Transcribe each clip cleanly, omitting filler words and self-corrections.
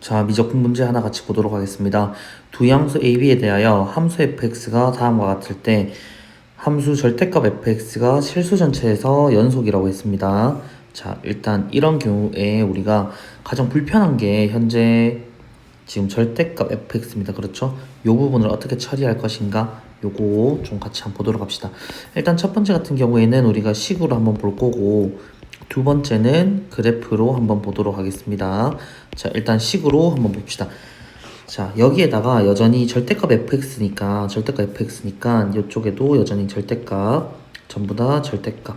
자, 미적분 문제 하나 같이 보도록 하겠습니다. 두 양수 AB에 대하여 함수 fx가 다음과 같을 때 함수 절대값 fx가 실수 전체에서 연속이라고 했습니다. 자, 일단 이런 경우에 우리가 가장 불편한 게 현재 지금 절대값 fx입니다. 그렇죠? 이 부분을 어떻게 처리할 것인가? 요거 좀 같이 한번 보도록 합시다. 일단 첫 번째 같은 경우에는 우리가 식으로 한번 볼 거고, 두 번째는 그래프로 한번 보도록 하겠습니다. 자, 일단 식으로 한번 봅시다. 자, 여기에다가 여전히 절대값 fx니까 이쪽에도 여전히 절대값, 전부 다 절대값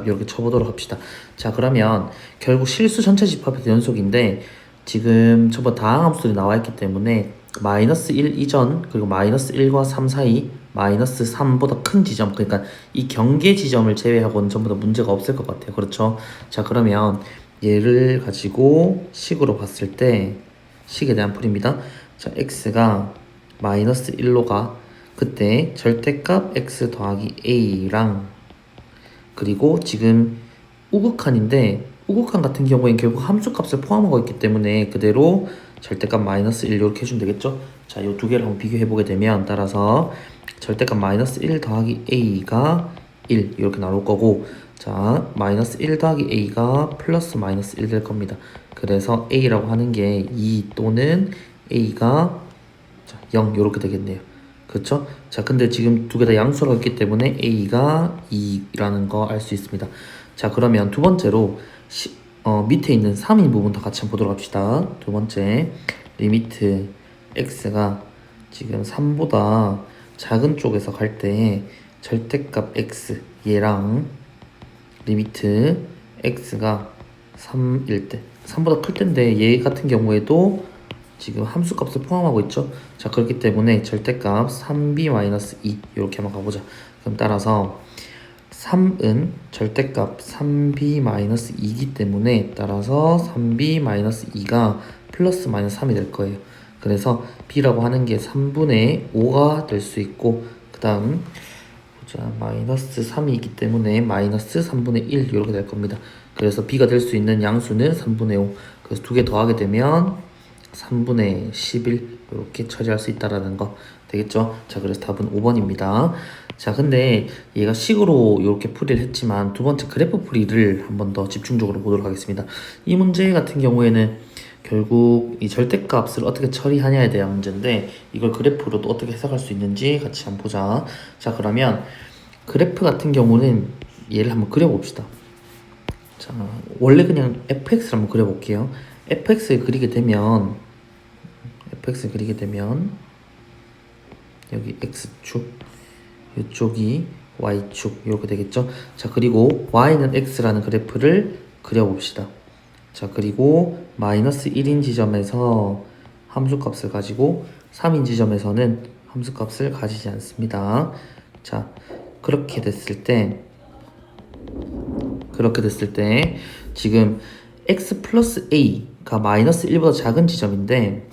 이렇게 쳐보도록 합시다. 자, 그러면 결국 실수 전체 집합에서 연속인데 지금 전부 다항함수들이 나와 있기 때문에 마이너스 1 이전 그리고 마이너스 1과 3 사이 마이너스 3보다 큰 지점, 그러니까 이 경계 지점을 제외하고는 전부 다 문제가 없을 것 같아요. 그렇죠? 자, 그러면 얘를 가지고 식으로 봤을 때 식에 대한 풀입니다. 자, x가 마이너스 1로 가. 그때 절대값 x 더하기 a랑 그리고 지금 우극한인데 우극한 같은 경우에는 결국 함수값을 포함하고 있기 때문에 그대로 절대값 마이너스 1 이렇게 해주면 되겠죠? 자, 이 두 개를 한번 비교해보게 되면 따라서 절대값 마이너스 1 더하기 a가 1 이렇게 나올 거고, 자, 마이너스 1 더하기 a가 플러스 마이너스 1 될 겁니다. 그래서 a라고 하는 게 2 또는 a가 0 이렇게 되겠네요. 그렇죠? 자, 근데 지금 두 개 다 양수라고 했기 때문에 a가 2라는 거 알 수 있습니다. 자, 그러면 두 번째로 밑에 있는 3인 부분 더 같이 한번 보도록 합시다. 두 번째 리미트 x가 지금 3보다 작은 쪽에서 갈 때 절대값 x 얘랑 리미트 x가 3일 때 3보다 클 텐데 얘 같은 경우에도 지금 함수값을 포함하고 있죠. 자, 그렇기 때문에 절대값 3b-2 이렇게 한번 가보자. 그럼 따라서 3은 절대값 3b-2이기 때문에 따라서 3b-2가 플러스 마이너스 3이 될 거예요. 그래서 b라고 하는 게 3분의 5가 될 수 있고, 그 다음 보자, 마이너스 3이기 때문에 마이너스 3분의 1 이렇게 될 겁니다. 그래서 b가 될 수 있는 양수는 3분의 5. 그래서 두 개 더하게 되면 3분의 11 이렇게 처리할 수 있다라는 거 되겠죠? 자, 그래서 답은 5번입니다. 자, 근데 얘가 식으로 이렇게 풀이를 했지만 두 번째 그래프 풀이를 한 번 더 집중적으로 보도록 하겠습니다. 이 문제 같은 경우에는 결국 이 절대값을 어떻게 처리하냐에 대한 문제인데 이걸 그래프로 또 어떻게 해석할 수 있는지 같이 한번 보자. 자, 그러면 그래프 같은 경우는 얘를 한번 그려봅시다. 자, 원래 그냥 fx를 한번 그려볼게요. fx를 그리게 되면 여기 x축, 이쪽이 y축 이렇게 되겠죠. 자, 그리고 y는 x라는 그래프를 그려봅시다. 자, 그리고 마이너스 1인 지점에서 함수값을 가지고 3인 지점에서는 함수값을 가지지 않습니다. 자, 그렇게 됐을 때 지금 x 플러스 a가 마이너스 1보다 작은 지점인데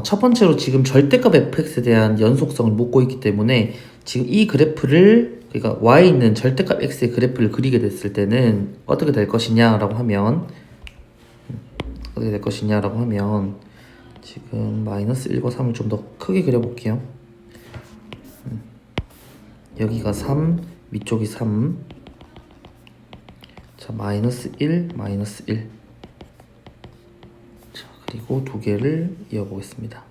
첫 번째로 지금 절대값 fx에 대한 연속성을 묻고 있기 때문에 지금 이 그래프를, 그러니까 y는 절대값 x의 그래프를 그리게 됐을 때는 어떻게 될 것이냐라고 하면 지금 마이너스 1과 3을 좀 더 크게 그려볼게요. 여기가 3, 위쪽이 3. 자, 마이너스 1, 마이너스 1. 자, 그리고 두 개를 이어보겠습니다.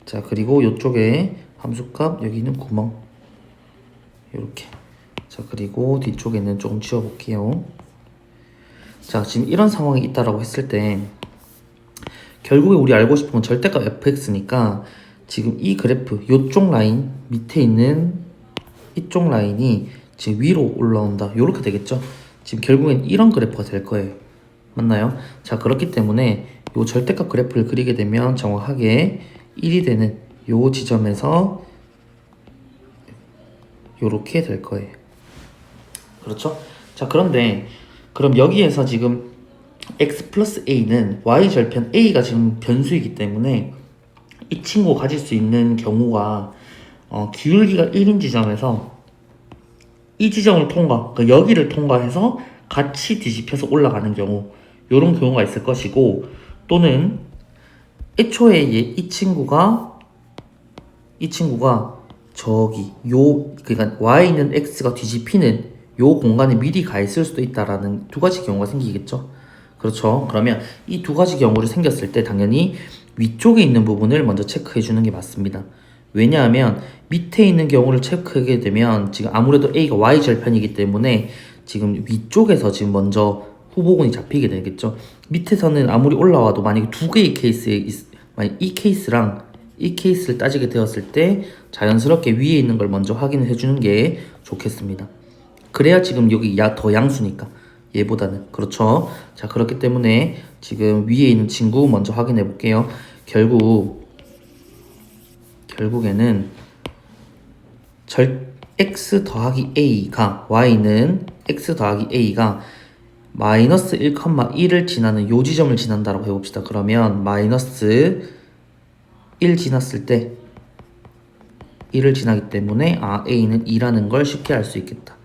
자, 그리고 이쪽에 함수값 여기는 구멍 이렇게. 자, 그리고 뒤쪽에는 조금 지워볼게요. 자, 지금 이런 상황이 있다라고 했을 때 결국에 우리 알고 싶은 건 절대값 fx니까 지금 이 그래프 이쪽 라인 밑에 있는 이쪽 라인이 지금 위로 올라온다 이렇게 되겠죠. 지금 결국엔 이런 그래프가 될 거예요. 맞나요? 자, 그렇기 때문에 이 절대값 그래프를 그리게 되면 정확하게 1이 되는 이 지점에서 이렇게 될 거예요. 그렇죠? 자, 그런데 그럼 여기에서 지금 x 플러스 a는 y 절편 a가 지금 변수이기 때문에 이 친구가 가질 수 있는 경우가 기울기가 1인 지점에서 이 지점을 그러니까 여기를 통과해서 같이 뒤집혀서 올라가는 경우, 이런 경우가 있을 것이고, 또는 애초에 이 친구가 저기 그러니까 y는 x가 뒤집히는 요 공간에 미리 가 있을 수도 있다라는 두 가지 경우가 생기겠죠. 그렇죠. 그러면 이 두 가지 경우를 생겼을 때 당연히 위쪽에 있는 부분을 먼저 체크해 주는 게 맞습니다. 왜냐하면 밑에 있는 경우를 체크하게 되면 지금 아무래도 A가 Y절편이기 때문에 지금 위쪽에서 지금 먼저 후보군이 잡히게 되겠죠. 밑에서는 아무리 올라와도 만약에 두 개의 만약 이 케이스랑 이 케이스를 따지게 되었을 때 자연스럽게 위에 있는 걸 먼저 확인을 해주는 게 좋겠습니다. 그래야 지금 여기 더 양수니까 얘보다는. 그렇죠. 자, 그렇기 때문에 지금 위에 있는 친구 먼저 확인해 볼게요. 결국에는 x 더하기 a가 y는 x 더하기 a가 마이너스 1,1을 지나는 요 지점을 지난다라고 해봅시다. 그러면 마이너스 1 지났을 때 1을 지나기 때문에 a는 2라는 걸 쉽게 알 수 있겠다.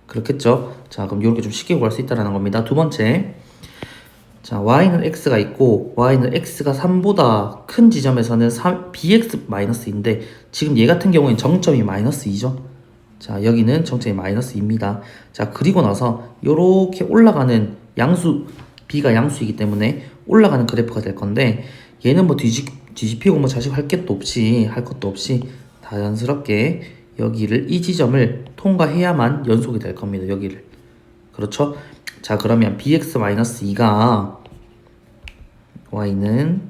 그렇겠죠? 자, 그럼 이렇게 좀 쉽게 구할 수 있다는 겁니다. 두 번째, 자, y는 x가 있고 y는 x가 3보다 큰 지점에서는 bx-인데 지금 얘 같은 경우에는 정점이 마이너스 2죠. 자, 여기는 정점이 마이너스 2입니다. 자, 그리고 나서 이렇게 올라가는 양수, b가 양수이기 때문에 올라가는 그래프가 될 건데 얘는 뭐 뒤집히고 뭐 자식 할 것도 없이 자연스럽게 여기를 이 지점을 통과해야만 연속이 될 겁니다. 여기를. 그렇죠? 자, 그러면 bx-2가 y는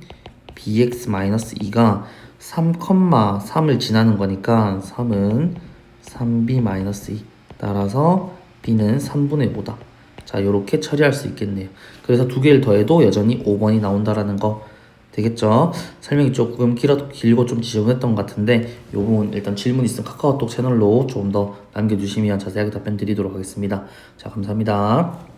bx-2가 3,3을 지나는 거니까 3은 3b-2 따라서 b는 3분의 5다. 자, 요렇게 처리할 수 있겠네요. 그래서 두 개를 더해도 여전히 5번이 나온다라는 거 되겠죠? 설명이 조금 길고 좀 지저분했던 것 같은데 요 부분 일단 질문 있으면 카카오톡 채널로 좀 더 남겨주시면 자세하게 답변 드리도록 하겠습니다. 자, 감사합니다.